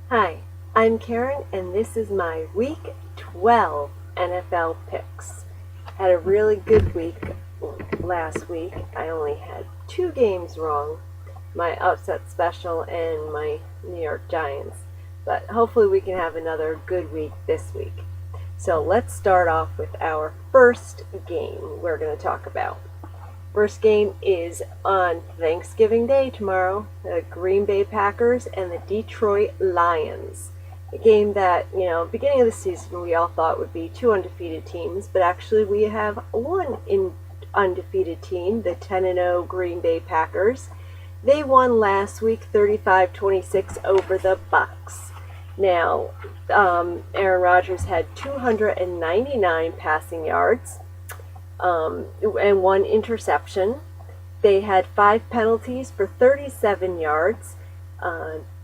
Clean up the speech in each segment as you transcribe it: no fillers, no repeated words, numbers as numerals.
Hi, I'm Karen, and this is my Week 12 NFL picks. Had a really good week last week. I only had two games wrong, my upset special and my New York Giants. But hopefully we can have another good week this week. So let's start off with our first game we're going to talk about. First game is on Thanksgiving Day tomorrow. The Green Bay Packers and the Detroit Lions. A game that, beginning of the season we all thought would be two undefeated teams, but actually we have one undefeated team, the 10-0 Green Bay Packers. They won last week 35-26 over the Bucks. Now, Aaron Rodgers had 299 passing yards. And one interception. They had 5 penalties for 37 yards,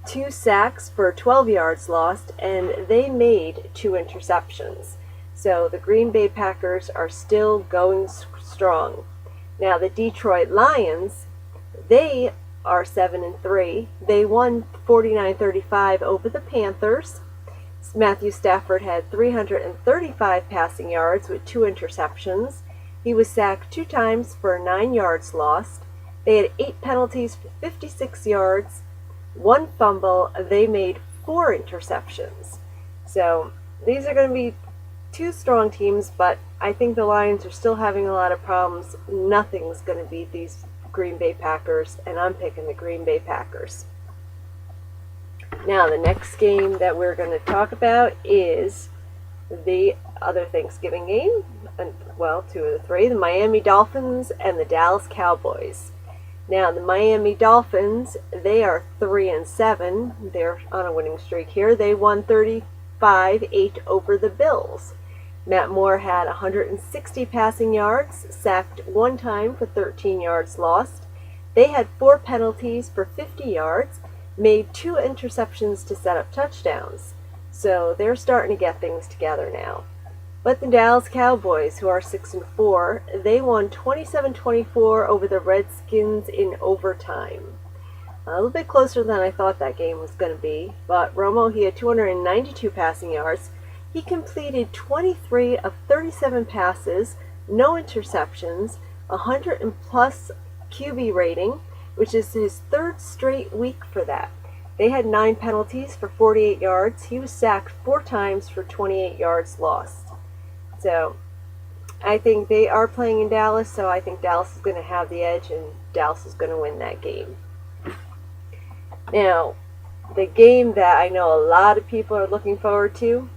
2 sacks for 12 yards lost, and they made 2 interceptions. So the Green Bay Packers are still going strong. Now the Detroit Lions, they are 7-3. They won 49-35 over the Panthers. Matthew Stafford had 335 passing yards with 2 interceptions. He was sacked 2 times for 9 yards lost. They had 8 penalties for 56 yards, 1 fumble. They made 4 interceptions. So these are going to be 2 strong teams, but I think the Lions are still having a lot of problems. Nothing's going to beat these Green Bay Packers, and I'm picking the Green Bay Packers. Now, the next game that we're going to talk about is the other Thanksgiving game, and well, 2 of the 3, the Miami Dolphins and the Dallas Cowboys. Now, the Miami Dolphins, they are 3-7. They're on a winning streak here. They won 35-8 over the Bills. Matt Moore had 160 passing yards, sacked 1 time for 13 yards lost. They had 4 penalties for 50 yards, made 2 interceptions to set up touchdowns. So they're starting to get things together now. But the Dallas Cowboys, who are 6-4, they won 27-24 over the Redskins in overtime. A little bit closer than I thought that game was going to be. But Romo, he had 292 passing yards. He completed 23 of 37 passes, no interceptions, 100+ QB rating, which is his 3rd straight week for that. They had 9 penalties for 48 yards. He was sacked 4 times for 28 yards lost. So I think they are playing in Dallas, so I think Dallas is going to have the edge, and Dallas is going to win that game. Now, the game that I know a lot of people are looking forward to,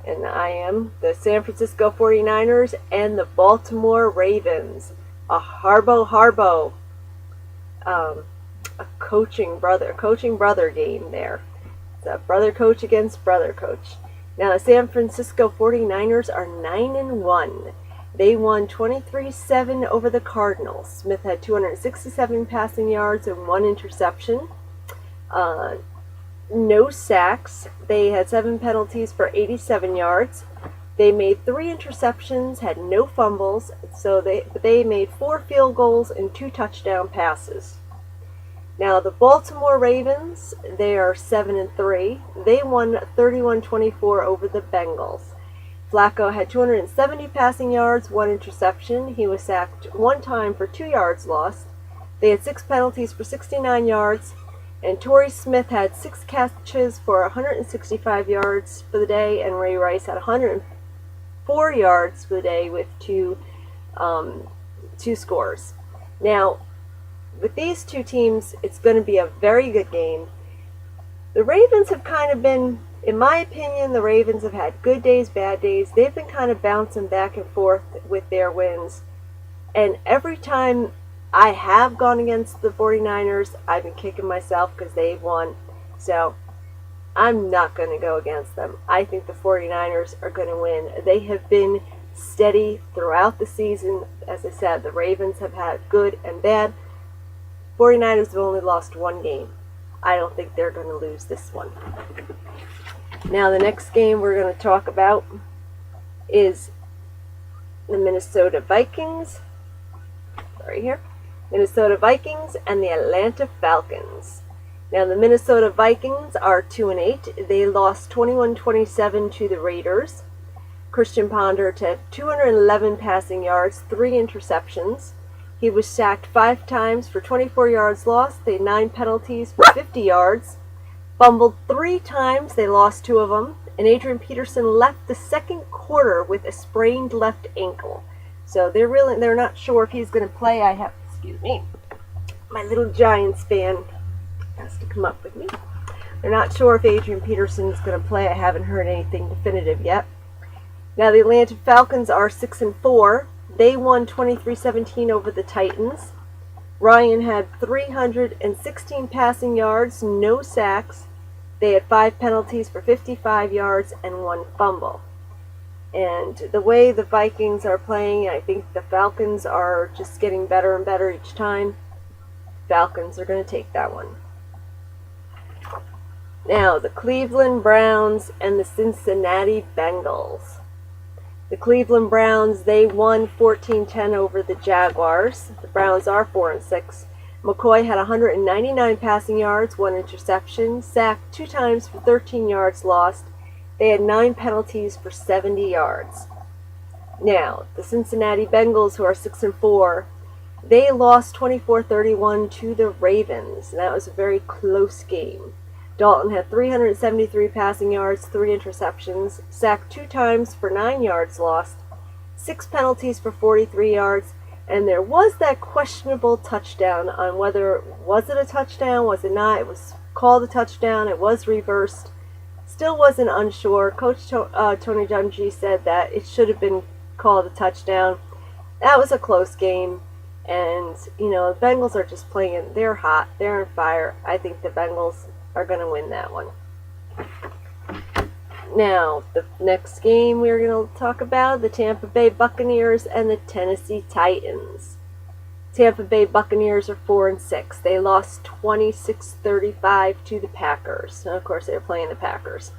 and I am, the San Francisco 49ers and the Baltimore Ravens. A Harbaugh a coaching brother game there. It's a brother coach against brother coach. Now the San Francisco 49ers are 9-1. They won 23-7 over the Cardinals. Smith had 267 passing yards and 1 interception. No sacks. They had 7 penalties for 87 yards. They made 3 interceptions, had no fumbles, so they made 4 field goals and 2 touchdown passes. Now, the Baltimore Ravens, they are 7-3. They won 31-24 over the Bengals. Flacco had 270 passing yards, 1 interception. He was sacked 1 time for 2 yards lost. They had 6 penalties for 69 yards. And Torrey Smith had 6 catches for 165 yards for the day. And Ray Rice had 104 yards for the day with 2 scores. Now, with these 2 teams, it's going to be a very good game. The Ravens have kind of been, in my opinion, the Ravens have had good days, bad days. They've been kind of bouncing back and forth with their wins. And every time I have gone against the 49ers, I've been kicking myself because they've won. So I'm not going to go against them. I think the 49ers are going to win. They have been steady throughout the season. As I said, the Ravens have had good and bad. 49ers have only lost 1 game. I don't think they're going to lose this one. Now, the next game we're going to talk about is the Minnesota Vikings. Minnesota Vikings and the Atlanta Falcons. Now the Minnesota Vikings are 2-8. They lost 21-27 to the Raiders. Christian Ponder had 211 passing yards, 3 interceptions. He was sacked 5 times for 24 yards lost. They had 9 penalties for 50 yards. Fumbled 3 times. They lost 2 of them. And Adrian Peterson left the second quarter with a sprained left ankle. So they're not sure if he's going to play. Excuse me, my little Giants fan has to come up with me. They're not sure if Adrian Peterson is going to play. I haven't heard anything definitive yet. Now the Atlanta Falcons are 6-4. They won 23-17 over the Titans. Ryan had 316 passing yards, no sacks. They had 5 penalties for 55 yards and 1 fumble. And the way the Vikings are playing, I think the Falcons are just getting better and better each time. Falcons are going to take that one. Now, the Cleveland Browns and the Cincinnati Bengals. The Cleveland Browns, they won 14-10 over the Jaguars. The Browns are 4-6. McCoy had 199 passing yards, 1 interception, sacked 2 times for 13 yards lost. They had 9 penalties for 70 yards. Now, the Cincinnati Bengals, who are 6-4, they lost 24-31 to the Ravens. That was a very close game. Dalton had 373 passing yards, 3 interceptions, sacked 2 times for 9 yards lost, 6 penalties for 43 yards, and there was that questionable touchdown on whether, was it a touchdown, was it not? It was called a touchdown, it was reversed. Still wasn't unsure. Coach Tony Dungy said that it should have been called a touchdown. That was a close game. And, the Bengals are just playing. They're hot. They're on fire. I think the Bengals are going to win that one. Now, the next game we're going to talk about, the Tampa Bay Buccaneers and the Tennessee Titans. Tampa Bay Buccaneers are 4-6. They lost 26-35 to the Packers. And of course, they were playing the Packers.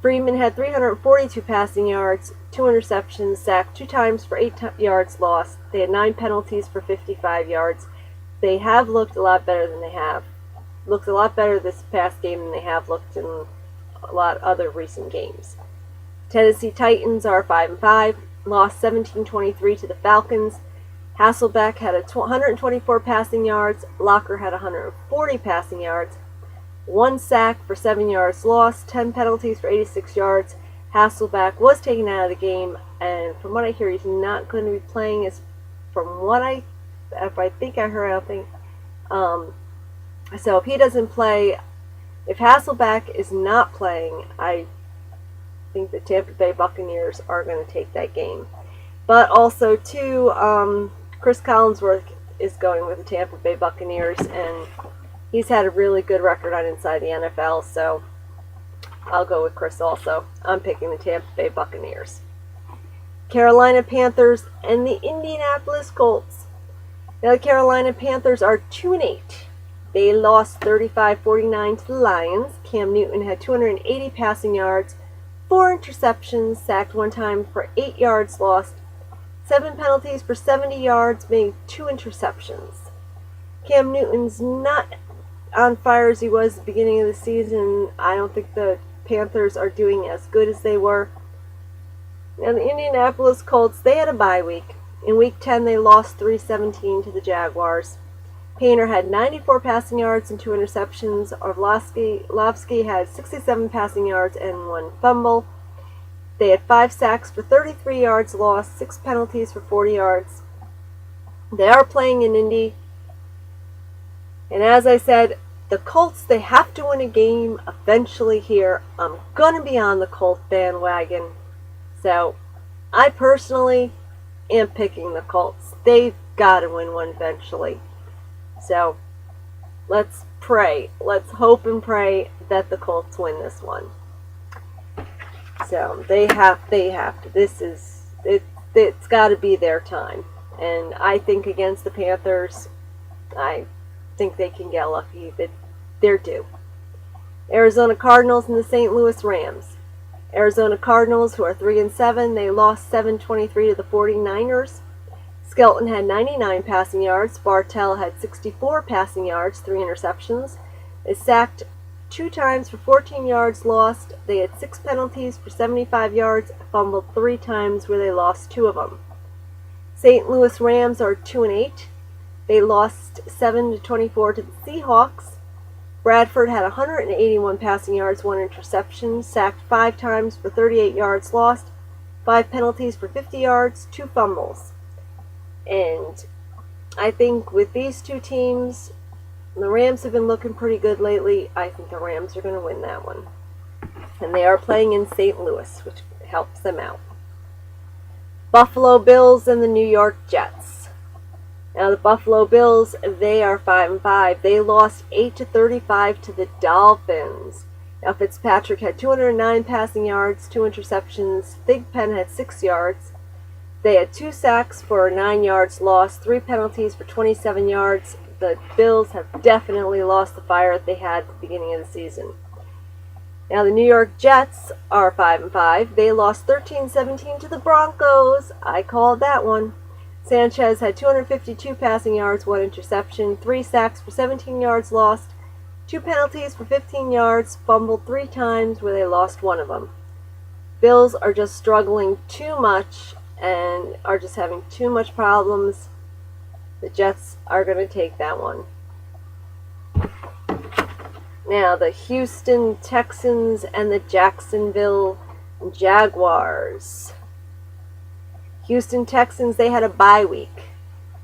Freeman had 342 passing yards, 2 interceptions, sacked 2 times for 8 yards lost. They had 9 penalties for 55 yards. They have looked a lot better looked a lot better this past game than they have looked in a lot of other recent games. Tennessee Titans are 5-5, lost 17-23 to the Falcons. Hasselbeck had 124 passing yards. Locker had 140 passing yards. 1 sack for 7 yards lost. 10 penalties for 86 yards. Hasselbeck was taken out of the game, and from what I hear, he's not going to be playing. So if he doesn't play, if Hasselbeck is not playing, I think the Tampa Bay Buccaneers are going to take that game. But also, too, Chris Collinsworth is going with the Tampa Bay Buccaneers, and he's had a really good record on Inside the NFL, so I'll go with Chris also. I'm picking the Tampa Bay Buccaneers. Carolina Panthers and the Indianapolis Colts. Now, the Carolina Panthers are 2-8. They lost 35-49 to the Lions. Cam Newton had 280 passing yards, 4 interceptions, sacked 1 time for 8 yards lost, 7 penalties for 70 yards, made 2 interceptions. Cam Newton's not on fire as he was at the beginning of the season. I don't think the Panthers are doing as good as they were. Now the Indianapolis Colts, they had a bye week. In Week 10, they lost 3-17 to the Jaguars. Painter had 94 passing yards and 2 interceptions. Orlovsky had 67 passing yards and 1 fumble. They had 5 sacks for 33 yards lost, 6 penalties for 40 yards. They are playing in Indy. And as I said, the Colts, they have to win a game eventually here. I'm going to be on the Colt bandwagon. So, I personally am picking the Colts. They've got to win one eventually. So, let's pray. Let's hope and pray that the Colts win this one. So, they have to. It's got to be their time. And I think against the Panthers, I think they can get lucky. They're due. Arizona Cardinals and the St. Louis Rams. Arizona Cardinals, who are 3-7, they lost 7-23 to the 49ers. Skelton had 99 passing yards. Bartell had 64 passing yards, 3 interceptions. They sacked 2 times for 14 yards lost. They had 6 penalties for 75 yards, fumbled 3 times where they lost 2 of them. St. Louis Rams are 2-8. They lost 7-24 to the Seahawks. Bradford had 181 passing yards, 1 interception, sacked 5 times for 38 yards lost, 5 penalties for 50 yards, 2 fumbles. And I think with these two teams, the Rams have been looking pretty good lately. I think the Rams are going to win that one. And they are playing in St. Louis, which helps them out. Buffalo Bills and the New York Jets. Now the Buffalo Bills, they are 5-5. They lost 8-35 to the Dolphins. Now Fitzpatrick had 209 passing yards, 2 interceptions. Thigpen had 6 yards. They had 2 sacks for 9 yards lost, 3 penalties for 27 yards. The Bills have definitely lost the fire that they had at the beginning of the season. Now the New York Jets are 5-5. They lost 13-17 to the Broncos. I called that one. Sanchez had 252 passing yards, 1 interception, 3 sacks for 17 yards lost, 2 penalties for 15 yards, fumbled 3 times where they lost 1 of them. Bills are just struggling too much and are just having too much problems. The Jets are going to take that one. Now, the Houston Texans and the Jacksonville Jaguars. Houston Texans, they had a bye week.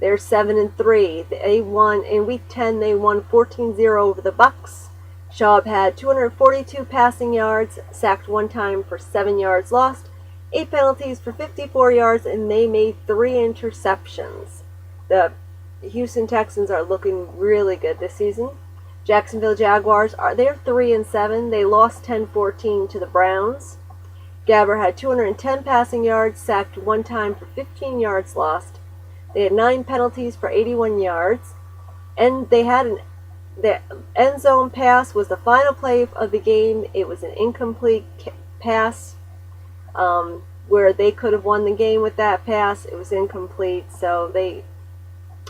They're 7-3. They won in week 10. They won 14-0 over the Bucks. Schaub had 242 passing yards, sacked 1 time for 7 yards lost, 8 penalties for 54 yards, and they made 3 interceptions. The Houston Texans are looking really good this season. Jacksonville Jaguars they're 3-7. They lost 10-14 to the Browns. Gabbert had 210 passing yards, sacked 1 time for 15 yards lost. They had 9 penalties for 81 yards, and they had the end zone pass was the final play of the game. It was an incomplete pass where they could have won the game with that pass. It was incomplete, so they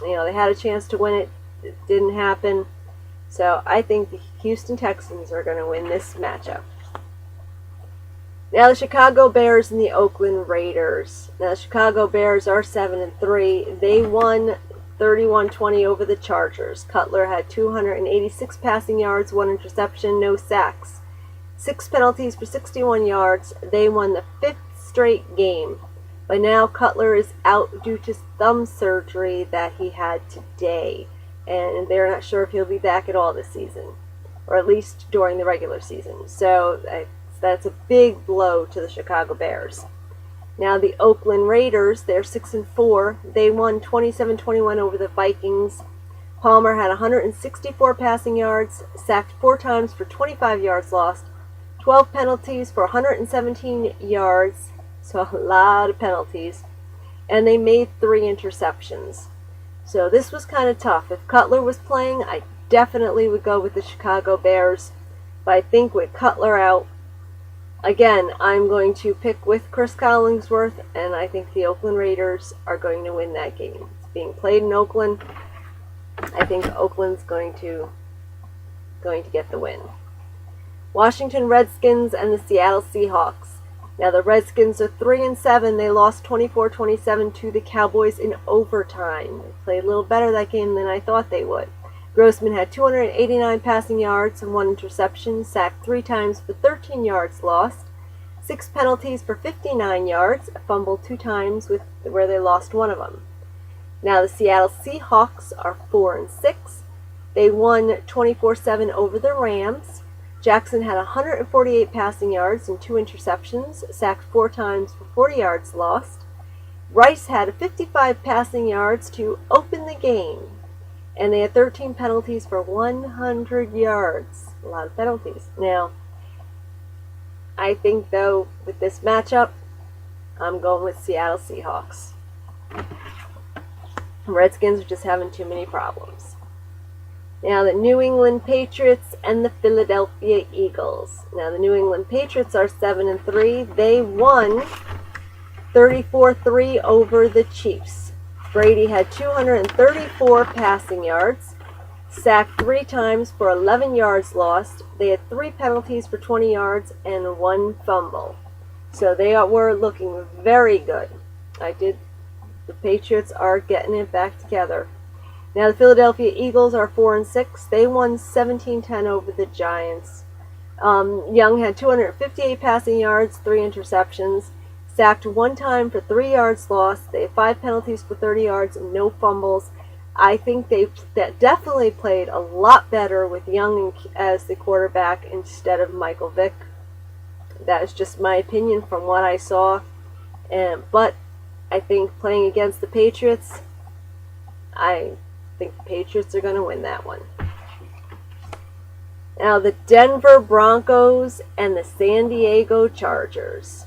had a chance to win it. It didn't happen. So I think the Houston Texans are going to win this matchup. Now the Chicago Bears and the Oakland Raiders. Now the Chicago Bears are 7-3. They won 31-20 over the Chargers. Cutler had 286 passing yards, 1 interception, no sacks. 6 penalties for 61 yards. They won the 5th straight game. By now, Cutler is out due to thumb surgery that he had today. And they're not sure if he'll be back at all this season, or at least during the regular season. So that's a big blow to the Chicago Bears. Now the Oakland Raiders, they're 6-4. They won 27-21 over the Vikings. Palmer had 164 passing yards, sacked 4 times for 25 yards lost, 12 penalties for 117 yards, so a lot of penalties, and they made 3 interceptions. So this was kind of tough. If Cutler was playing, I definitely would go with the Chicago Bears. But I think with Cutler out, again, I'm going to pick with Chris Collinsworth, and I think the Oakland Raiders are going to win that game. It's being played in Oakland. I think Oakland's going to get the win. Washington Redskins and the Seattle Seahawks. Now the Redskins are 3-7. They lost 24-27 to the Cowboys in overtime. They played a little better that game than I thought they would. Grossman had 289 passing yards and 1 interception, sacked 3 times for 13 yards lost, 6 penalties for 59 yards, fumbled 2 times where they lost 1 of them. Now the Seattle Seahawks are 4-6. They won 24-7 over the Rams. Jackson had 148 passing yards and 2 interceptions, sacked 4 times for 40 yards lost. Rice had 55 passing yards to open the game, and they had 13 penalties for 100 yards. A lot of penalties. Now, I think, though, with this matchup, I'm going with Seattle Seahawks. Redskins are just having too many problems. Now the New England Patriots and the Philadelphia Eagles. Now the New England Patriots are 7-3. They won 34-3 over the Chiefs. Brady had 234 passing yards, sacked 3 times for 11 yards lost. They had 3 penalties for 20 yards and 1 fumble. So they were looking very good. The Patriots are getting it back together. Now the Philadelphia Eagles are 4-6. They won 17-10 over the Giants. Young had 258 passing yards, 3 interceptions, sacked 1 time for 3 yards lost. They had 5 penalties for 30 yards and no fumbles. I think they definitely played a lot better with Young as the quarterback instead of Michael Vick. That is just my opinion from what I saw. But I think playing against the Patriots, I think the Patriots are going to win that one. Now the Denver Broncos and the San Diego Chargers.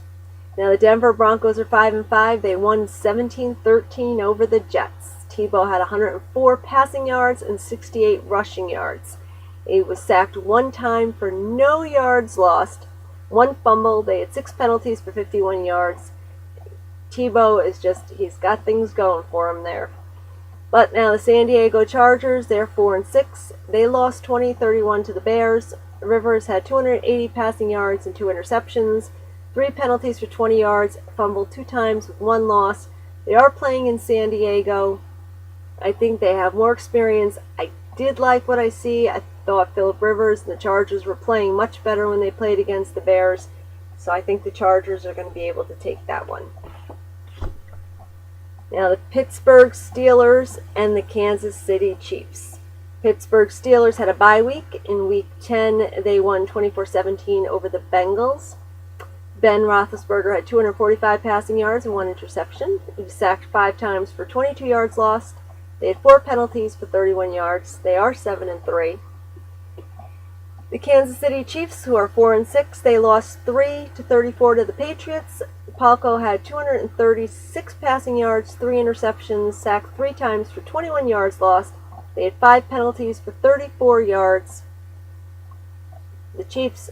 Now the Denver Broncos are 5-5. They won 17-13 over the Jets. Tebow had 104 passing yards and 68 rushing yards. He was sacked 1 time for no yards lost, 1 fumble. They had 6 penalties for 51 yards. Tebow he's got things going for him there. But now the San Diego Chargers, they're 4-6. They lost 20-31 to the Bears. Rivers had 280 passing yards and 2 interceptions, 3 penalties for 20 yards, fumbled 2 times with 1 loss. They are playing in San Diego. I think they have more experience. I did like what I see. I thought Phillip Rivers and the Chargers were playing much better when they played against the Bears. So I think the Chargers are going to be able to take that one. Now the Pittsburgh Steelers and the Kansas City Chiefs. Pittsburgh Steelers had a bye week. In Week 10, they won 24-17 over the Bengals. Ben Roethlisberger had 245 passing yards and 1 interception. He was sacked 5 times for 22 yards lost. They had 4 penalties for 31 yards. They are 7-3. The Kansas City Chiefs, who are 4-6, they lost 3-34 to the Patriots. Palco had 236 passing yards, 3 interceptions, sacked 3 times for 21 yards lost. They had 5 penalties for 34 yards. The Chiefs,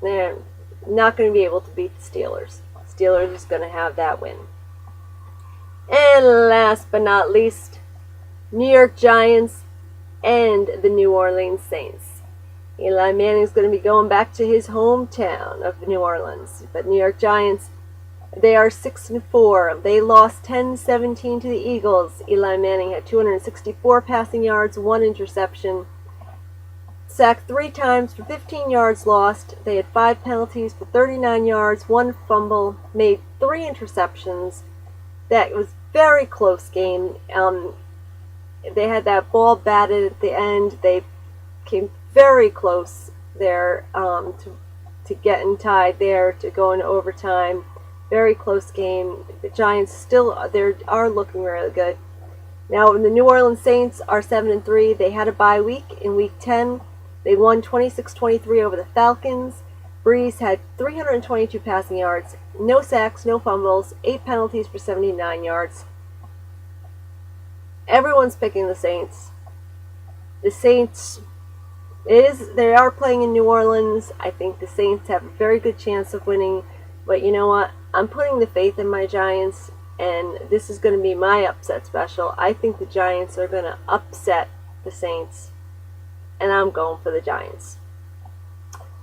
they're not going to be able to beat the Steelers. Steelers is going to have that win. And last but not least, New York Giants and the New Orleans Saints. Eli Manning is going to be going back to his hometown of New Orleans. But New York Giants, they are 6-4. They lost 10-17 to the Eagles. Eli Manning had 264 passing yards, 1 interception, sacked 3 times for 15 yards lost. They had 5 penalties for 39 yards, 1 fumble, made 3 interceptions. That was very close game. They had that ball batted at the end. They came very close there to getting tied there, to go into overtime. Very close game. The Giants still are looking really good. Now the New Orleans Saints are 7-3. They had a bye week in Week 10. They won 26-23 over the Falcons. Breeze had 322 passing yards, no sacks, no fumbles, 8 penalties for 79 yards. Everyone's picking the Saints. The Saints, they are playing in New Orleans. I think the Saints have a very good chance of winning. But you know what? I'm putting the faith in my Giants, and this is going to be my upset special. I think the Giants are going to upset the Saints, and I'm going for the Giants.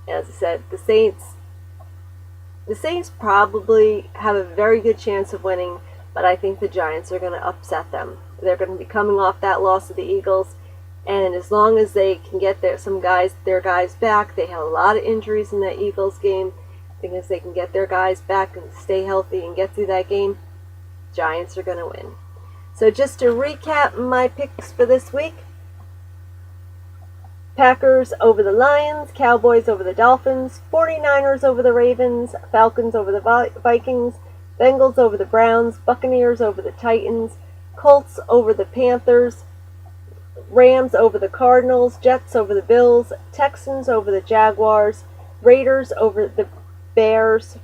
As I said, the Saints probably have a very good chance of winning, but I think the Giants are going to upset them. They're going to be coming off that loss to the Eagles, and as long as they can get their guys back, they had a lot of injuries in that Eagles game. I think if they can get their guys back and stay healthy and get through that game, Giants are going to win. So just to recap my picks for this week: Packers over the Lions, Cowboys over the Dolphins, 49ers over the Ravens, Falcons over the Vikings, Bengals over the Browns, Buccaneers over the Titans, Colts over the Panthers, Rams over the Cardinals, Jets over the Bills, Texans over the Jaguars, Raiders over the Bears,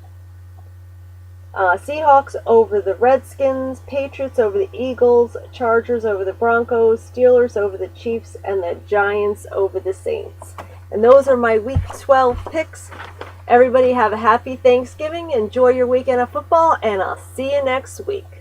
Seahawks over the Redskins, Patriots over the Eagles, Chargers over the Broncos, Steelers over the Chiefs, and the Giants over the Saints. And those are my Week 12 picks. Everybody have a happy Thanksgiving. Enjoy your weekend of football, and I'll see you next week.